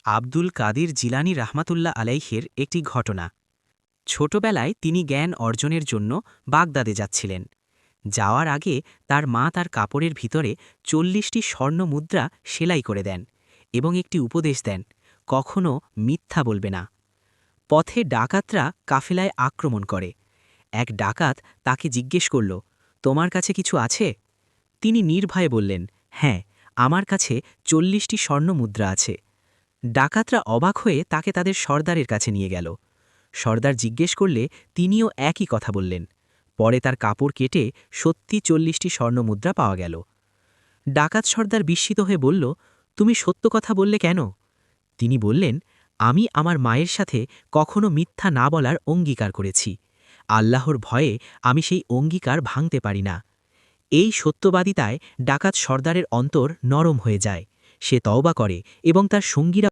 আব্দুল কাদির জিলানী রাহমাতুল্লাহ আলাইহের একটি ঘটনা। ছোটবেলায় তিনি জ্ঞান অর্জনের জন্য বাগদাদে যাচ্ছিলেন। যাওয়ার আগে তার মা তার কাপড়ের ভিতরে ৪০টি স্বর্ণ মুদ্রা সেলাই করে দেন এবং একটি উপদেশ দেন, কখনো মিথ্যা বলবে না। পথে ডাকাতরা কাফেলায় আক্রমণ করে। এক ডাকাত তাকে জিজ্ঞেস করল, তোমার কাছে কিছু আছে? তিনি নির্ভয়ে বললেন, হ্যাঁ, আমার কাছে ৪০টি স্বর্ণ মুদ্রা আছে। ডাকাতরা অবাক হয়ে তাকে তাদের সর্দারের কাছে নিয়ে গেল। সর্দার জিজ্ঞেস করলে তিনিও একই কথা বললেন। পরে তার কাপড় কেটে সত্যি ৪০টি স্বর্ণমুদ্রা পাওয়া গেল। ডাকাত সর্দার বিস্মিত হয়ে বলল, তুমি সত্য কথা বললে কেন? তিনি বললেন, আমি আমার মায়ের সাথে কখনো মিথ্যা না বলার অঙ্গীকার করেছি। আল্লাহর ভয়ে আমি সেই অঙ্গীকার ভাঙতে পারি না। এই সত্যবাদিতায় ডাকাত সর্দারের অন্তর নরম হয়ে যায়। সে তওবা করে এবং তার সঙ্গীরা